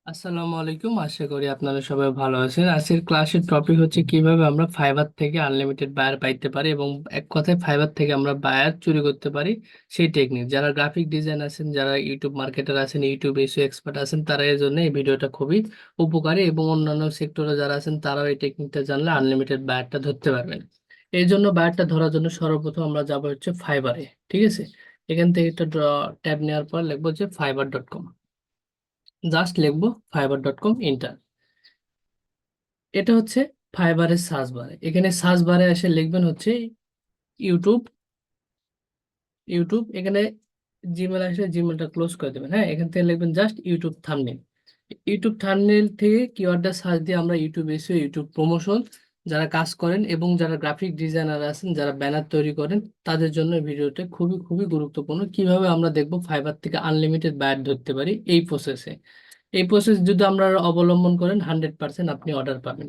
আসসালামু আলাইকুম, আশা করি আপনারা সবাই ভালো আছেন। আজকের ক্লাসের টপিক হচ্ছে কিভাবে আমরা ফাইবার থেকে আনলিমিটেড বায়ার পাইতে পারি এবং এক কথায় ফাইবার থেকে আমরা বায়ার চুরি করতে পারি, সেই টেকনিক। যারা গ্রাফিক ডিজাইন আছেন, যারা ইউটিউব মার্কেটার আছেন, ইউটিউব এসইও এক্সপার্ট আছেন, তারা এর জন্য এই ভিডিওটা খুবই উপকারী এবং অন্যান্য সেক্টরে যারা আছেন তারাও এই টেকনিকটা জানলে আনলিমিটেড বায়ারটা ধরতে পারবেন। এই জন্য বায়ারটা ধরার জন্য সর্বপ্রথম আমরা যাবো হচ্ছে ফাইবারে। ঠিক আছে, এখান থেকে একটা ট্যাব নেওয়ার পর লিখবো যে fiverr.com। জাস্ট লিখবো fiverr.com, ইন্টার। এটা হচ্ছে ফাইবারের সার্চ বারে। এখানে সার্চ বারে এসে লিখবেন হচ্ছে ইউটিউব। এখানে জিমেল আসলে জিমেলটা ক্লোজ করে দেবেন। হ্যাঁ, এখান থেকে লিখবেন just YouTube thumbnail. YouTube thumbnail থেকে কিওয়ার্ডটা সার্চ দিয়ে আমরা ইউটিউব এসে ইউটিউব প্রমোশন যারা কাজ করেন এবং যারা গ্রাফিক ডিজাইনার আছেন, যারা ব্যানার তৈরি করেন, তাদের জন্য এই ভিডিওটা খুবই খুবই গুরুত্বপূর্ণ। কিভাবে আমরা দেখবো ফাইবার থেকে আনলিমিটেড বায়ার ধরতে পারি এই প্রসেসে। এই প্রসেস যদি আমরা অবলম্বন করেন 100% আপনি অর্ডার পাবেন,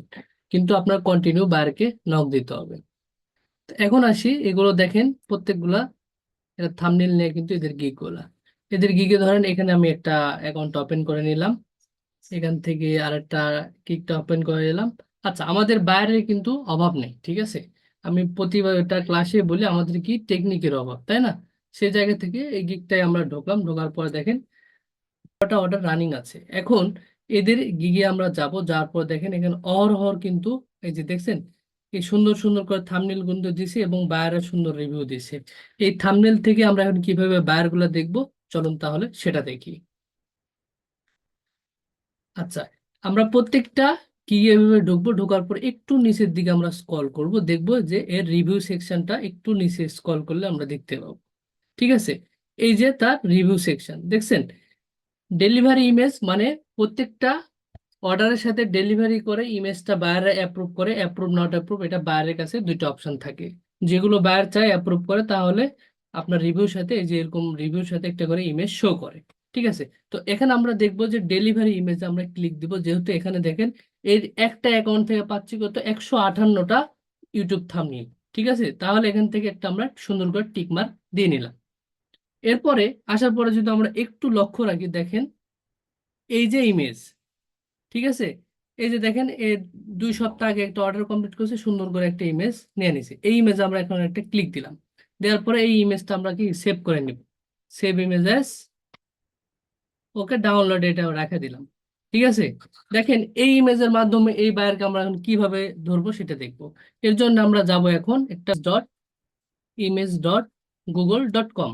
কিন্তু আপনার কন্টিনিউ বায়ারকে নক দিতে হবে। তো এখন আসি, এগুলো দেখেন প্রত্যেকগুলা এটা থাম্বনেল নিয়ে কিন্তু এদের গিগ গুলা। এদের গিগে ধরেন এখানে আমি একটা অ্যাকাউন্ট ওপেন করে নিলাম, এখান থেকে আরেকটা গিগটা ওপেন করে নিলাম। আচ্ছা, আমাদের বায়ারের কিন্তু অভাব নেই, ঠিক আছে। আমি প্রতিটা ক্লাসে বলি আমাদের কি টেকনিকের অভাব, তাই না? সেই জায়গা থেকে এই গিগটাই আমরা ঢুকলাম। ঢোকার পর দেখেন অর্ডার রানিং আছে। এখন এদের গিগে আমরা যাব, যাওয়ার পর দেখেন এখানে অহরহ কিন্তু এই যে দেখছেন এই সুন্দর সুন্দর করে থাম্বনেল কিন্তু দিছে এবং বায়ারের সুন্দর রিভিউ দিছে। এই থাম্বনেল থেকে আমরা এখন কিভাবে বায়ার গুলা দেখবো, চলুন তাহলে সেটা দেখি। আচ্ছা, আমরা প্রত্যেকটা কি এভাবে ঢুকবো, ঢোকার পর একটু নিচের দিকে আমরা স্ক্রল করব, দেখবো যে এর রিভিউ সেকশনটা একটু নিচে স্ক্রল করলে আমরা দেখতে পাবো। ঠিক আছে, এই যে তার রিভিউ সেকশন দেখছেন। ডেলিভারি ইমেজ মানে প্রত্যেকটা অর্ডারের সাথে ডেলিভারি করে ইমেজটা বায়ারে অ্যাপ্রুভ করে, অ্যাপ্রুভ নট অ্যাপ্রুভ, এটা বায়ারের কাছে দুইটা অপশন থাকে। যেগুলো বায়ার চায় অ্যাপ্রুভ করে, তাহলে আপনার রিভিউর সাথে এই যে এরকম রিভিউর সাথে একটা করে ইমেজ শো করে। ঠিক আছে, তো এখানে আমরা দেখবো যে ডেলিভারি ইমেজ আমরা ক্লিক দিব, যেহেতু এখানে দেখেন এর একটা অ্যাকাউন্ট থেকে পাচ্ছি কত 158টা ইউটিউব থাম্বনেল। ঠিক আছে, তাহলে এখান থেকে একটা আমরা সুন্দর করে টিক মার্ক দিয়ে নিলাম। এরপরে আসার পরে যদি আমরা একটু লক্ষ্য রাখি, দেখেন এই যে ইমেজ, ঠিক আছে, এই যে দেখেন এ 2 সপ্তাহ আগে একটা অর্ডার কমপ্লিট করছে, সুন্দর করে একটা ইমেজ নিয়ে নিছে। এই ইমেজ আমরা এখন একটা ক্লিক দিলাম, দেওয়ার পরে এই ইমেজটা আমরা কি সেভ করে নিব। সেভ ইমেজ অ্যাজ, ওকে, ডাউনলোড, এটা রেখে দিলাম। ঠিক আছে, দেখেন এই ইমেজের মাধ্যমে এই বায়ারকে আমরা এখন কিভাবে ধরবো সেটা দেখবো। এর জন্য আমরা যাব এখন একটা image.google.com।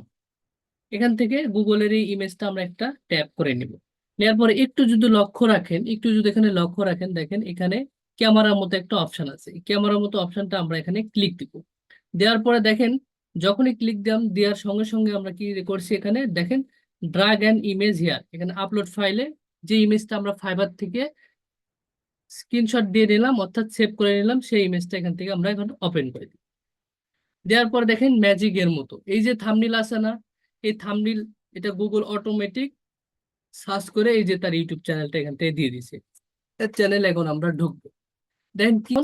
এখান থেকে গুগলের এই ইমেজটা আমরা একটা ট্যাপ করে নিব। নেওয়ার পরে একটু যদি লক্ষ্য রাখেন, একটু যদি এখানে লক্ষ্য রাখেন, দেখেন এখানে ক্যামেরার মতো একটা অপশন আছে। ক্যামেরার মতো অপশনটা আমরা এখানে ক্লিক দিব। দেওয়ার পরে দেখেন যখনই ক্লিক দিলাম, দেওয়ার সঙ্গে সঙ্গে আমরা কি করছি, এখানে দেখেন ড্রাগ অ্যান্ড ইমেজ হিয়ার, এখানে আপলোড ফাইলে যে ইমেজটা আমরা ফাইবার থেকে স্ক্রিনশট দিয়ে নিলাম অর্থাৎ সেভ করে নিলাম, সেই ইমেজটা এখান থেকে আমরা এখন ওপেন করে দিই। দেওয়ার পর দেখেন ম্যাজিক এর মতো এই যে থাম্বনেল আছে না, এই থাম্বনেল এটা গুগল অটোমেটিক সার্চ করে এই যে তার ইউটিউব চ্যানেলটা এখান থেকে দিয়ে দিছে। এর চ্যানেল এখন আমরা ঢুকবো, দেখেন কি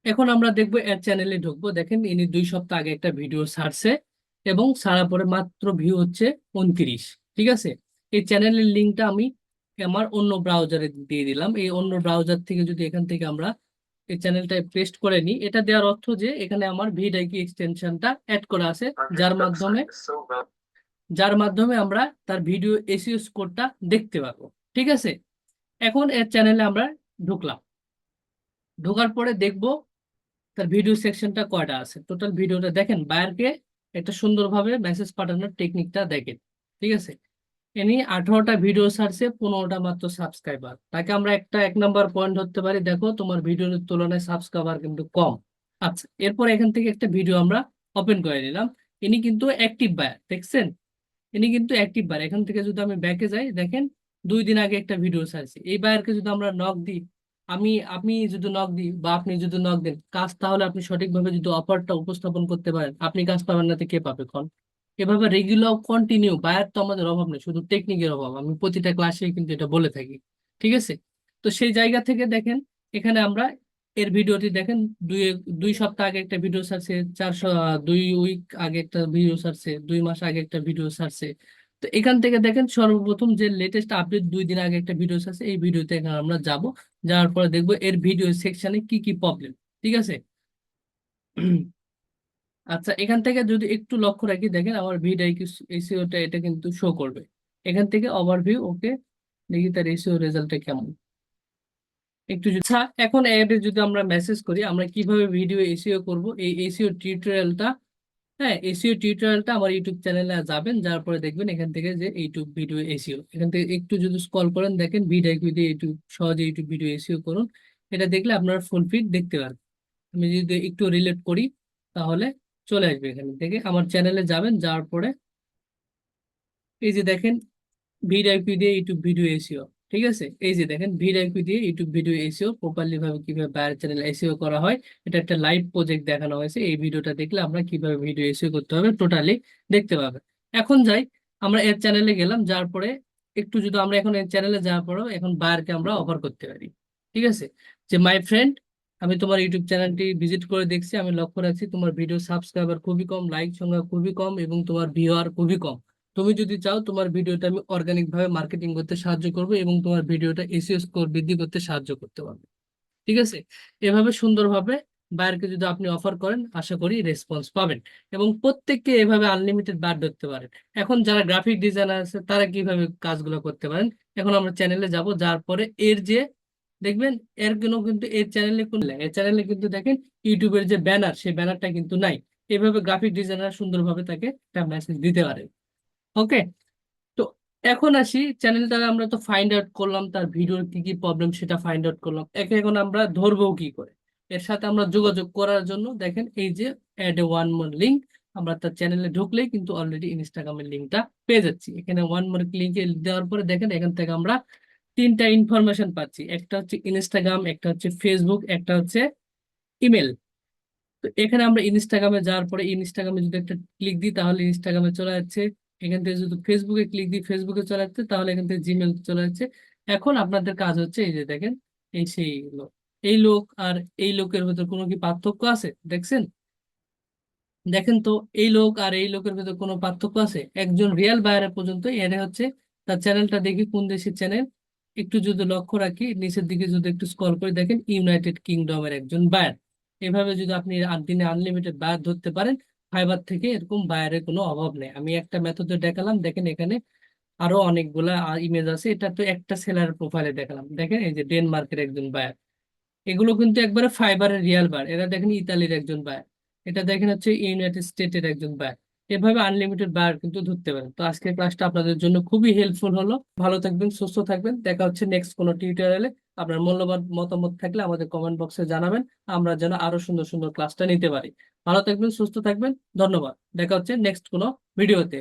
এখন আমরা দেখবো এর চ্যানেলে ঢুকবো। দেখেন ইনি 2 সপ্তাহ আগে একটা ভিডিও ছাড়ছে এবং ছাড়ার পরে মাত্র ভিউ হচ্ছে 29। ঠিক আছে, এই চ্যানেলের লিঙ্কটা আমি আমার অন্য ব্রাউজারে দিয়ে দিলাম। এই অন্য ব্রাউজার থেকে যদি এখান থেকে আমরা এই চ্যানেলটা পেস্ট করে নিই, এটা দেওয়ার অর্থ যে এখানে আমার ভিডিআইকি এক্সটেনশনটা অ্যাড করা আছে, যার মাধ্যমে আমরা তার ভিডিও এসইও স্কোরটা দেখতে পাবো। ঠিক আছে, এখন এর চ্যানেলে আমরা ঢুকলাম। ঢোকার পরে দেখবো তার ভিডিও সেকশনটা কয়টা আছে। টোটাল ভিডিওটা দেখেন, বায়ারকে একটা সুন্দরভাবে মেসেজ পাঠানোর টেকনিকটা দেখেন। ঠিক আছে, ইনি 18টা ভিডিও ছাড়ছে, 15টা মাত্র সাবস্ক্রাইবার। তাকে আমরা একটা 1 নম্বর পয়েন্ট ধরতে পারি, দেখো তোমার ভিডিওর তুলনায় সাবস্ক্রাইবার কিন্তু কম। আচ্ছা, এরপর এখান থেকে একটা ভিডিও আমরা ওপেন করে নিলাম। ইনি কিন্তু অ্যাক্টিভ বায়ার, দেখছেন ইনি কিন্তু অ্যাক্টিভ বায়ার। এখান থেকে যদি আমি ব্যাকে যাই, দেখেন 2 দিন আগে একটা ভিডিও ছাড়ছি। এই বায়ারকে যদি আমরা নক দিই, আমি যদি নক দিই বা আপনি যদি নক দেন কাজ, তাহলে আপনি সঠিকভাবে যদি অফারটা উপস্থাপন করতে পারেন, আপনি কাজ পাবেন না তো কে পাবে কোন? এভাবে রেগুলার কন্টিনিউ বায়ার তো আমাদের অভাব নেই, শুধু টেকনিকের অভাব। আমি প্রতিটা ক্লাসে কিন্তু এটা বলে থাকি। ঠিক আছে, তো সেই জায়গা থেকে দেখেন এখানে আমরা এর ভিডিওটি দেখেন, দুই 2 সপ্তাহ আগে একটা ভিডিও ছাড়ছে, 2 উইক আগে একটা ভিডিও ছাড়ছে, 2 মাস আগে একটা ভিডিও ছাড়ছে। তো এখান থেকে দেখেন সর্বপ্রথম যে লেটেস্ট আপডেট 2 দিন আগে একটা ভিডিও আছে, এই ভিডিওতে এখানে আমরা যাব, যাওয়ার পরে দেখবো এর ভিডিও সেকশনে কি কি প্রবলেম। ঠিক আছে। আচ্ছা, এখান থেকে যদি একটু লক্ষ্য রাখি, দেখেন আমার ভিডিও এসইওটা এটা কিন্তু শো করবে। এখান থেকে ওভারভিউ, ওকে, দেখি তার এসইও রেজাল্টটা কেমন। একটু আচ্ছা, এখন এর যদি আমরা মেসেজ করি আমরা কিভাবে ভিডিও এসইও করব, এই এসইও টিউটোরিয়ালটা, হ্যাঁ এসইও টিউটোরিয়ালটা আমার ইউটিউব চ্যানেলে যাবেন, যার পরে দেখবেন এখান থেকে যে ইউটিউব ভিডিও এসইও, এখান থেকে একটু যদি স্ক্রল করেন দেখেন ভিডিও দিয়ে ইউটিউব, সহজে ইউটিউব ভিডিও এসইও করুন। এটা দেখলে আপনারা ফুল ফিড দেখতে পারবেন। আমি যদি একটু রিলেট করি তাহলে চলে আসবে, এখান থেকে আমার চ্যানেলে যাবেন, যাওয়ার পরে এই যে দেখেন ভিআইপি দিয়ে ইউটিউব ভিডিও এসিও। ঠিক আছে, এই যে দেখেন ভিআইপি দিয়ে ইউটিউব ভিডিও এসিও প্রপারলি ভাবে কিভাবে বাইরের চ্যানেল এসিও করা হয়, এটা একটা লাইভ প্রজেক্ট দেখানো হয়েছে। এই ভিডিওটা দেখলে আমরা কিভাবে ভিডিও এসিও করতে হবে টোটালি দেখতে পাবেন। এখন যাই, আমরা এর চ্যানেলে গেলাম, যার পরে একটু যদি আমরা এখন এর চ্যানেলে যাওয়ার পরেও এখন বায়ারকে আমরা অফার করতে পারি। ঠিক আছে, যে মাই ফ্রেন্ড, আমি তোমার ইউটিউব চ্যানেলটি ভিজিট করে দেখছি, আমি লক্ষ্য রাখছি তোমার ভিডিও সাবস্ক্রাইবার খুবই কম, লাইক সংখ্যা খুবই কম এবং তোমার ভিউয়ার খুবই কম। তুমি যদি চাও তোমার ভিডিওটা আমি অর্গানিক ভাবে মার্কেটিং করতে সাহায্য করবো এবং তোমার ভিডিওটা এসইও স্কোর বৃদ্ধি করতে সাহায্য করতে পারবে। ঠিক আছে, এভাবে সুন্দরভাবে বায়ারকে যদি আপনি অফার করেন আশা করি রেসপন্স পাবেন এবং প্রত্যেককে এভাবে আনলিমিটেড বার ধরতে পারেন। এখন যারা গ্রাফিক ডিজাইনার আছে তারা কিভাবে কাজগুলো করতে পারেন, এখন আমরা চ্যানেলে যাব, যার পরে এর যে দেখবেন এর কোনো কিন্তু এর চ্যানেলে কোন, এর চ্যানেলে কিন্তু দেখেন ইউটিউবের যে ব্যানার সেই ব্যানারটা কিন্তু নাই। এভাবে গ্রাফিক ডিজাইনার সুন্দরভাবে তাকে একটা মেসেজ দিতে পারে। ওকে। তো এখন আসি চ্যানেলটা আমরা তো ফাইন্ড আউট করলাম, তার ভিডিওর কি কি প্রবলেম সেটা ফাইন্ড আউট করলাম, একে এখন আমরা ধরবো কি করে। এর সাথে আমরা যোগাযোগ করার জন্য দেখেন এই যে add a one more link, আমরা তার চ্যানেলে ঢুকলেই কিন্তু অলরেডি ইনস্টাগ্রামের লিঙ্কটা পেয়ে যাচ্ছি। এখানে ওয়ান মোর লিঙ্কে দেওয়ার পরে দেখেন এখান থেকে আমরা তিনটা ইনফরমেশন পাচ্ছি, একটা হচ্ছে ইনস্টাগ্রাম, একটা হচ্ছে ফেসবুক, একটা হচ্ছে ইমেল। তো এখানে আমরা ইনস্টাগ্রামে যাওয়ার পরে ইনস্টাগ্রামে যদি একটা ক্লিক দিই তাহলে ইনস্টাগ্রামে চলে যাচ্ছে। এখান থেকে যদি ফেসবুকে ক্লিক দিই ফেসবুকে চলে যাচ্ছে, তাহলে এখান থেকে জিমেল চলে যাচ্ছে। এখন আপনাদের কাজ হচ্ছে এই যে দেখেন এই সেই লোক, এই লোক আর এই লোকের ভেতর কোনো কি পার্থক্য আছে দেখছেন? দেখেন তো, এই লোক আর এই লোকের ভেতর কোনো পার্থক্য আছে? একজন রিয়েল বায়ার পর্যন্ত এর হচ্ছে তার চ্যানেলটা দেখি কোন দেশের চ্যানেল, একটু যদি লক্ষ্য রাখি নিচের দিকে যদি একটু স্ক্রল করে দেখেন ইউনাইটেড কিংডমের একজন বায়ার। এভাবে যদি আপনি দিনে আনলিমিটেড বায়ার ধরতে পারেন, ফাইবার থেকে এরকম বায়ারের কোনো অভাব নেই। আমি একটা মেথডে দেখালাম, দেখেন এখানে আরো অনেকগুলা ইমেজ আছে, এটা তো একটা সেলার প্রোফাইলে দেখালাম। দেখেন এই যে ডেনমার্কের একজন বায়ার, এগুলো কিন্তু একবারে ফাইবারের রিয়াল বার। এরা দেখেন ইতালির একজন বায়ার, এটা দেখেন হচ্ছে ইউনাইটেড স্টেটের একজন বায়ার। এভাবে আনলিমিটেড বায়ার কিন্তু ধরতে পারেন। তো আজকের ক্লাসটা আপনাদের জন্য খুবই হেল্পফুল হলো। ভালো থাকবেন, সুস্থ থাকবেন, দেখা হচ্ছে নেক্সট কোনো টিউটোরিয়ালে। আপনার মূল্যবান মতামত থাকলে আমাদের কমেন্ট বক্সে জানাবেন, আমরা যেন আরো সুন্দর সুন্দর ক্লাসটা নিতে পারি। ভালো থাকবেন, সুস্থ থাকবেন, ধন্যবাদ। দেখা হচ্ছে নেক্সট কোনো ভিডিওতে।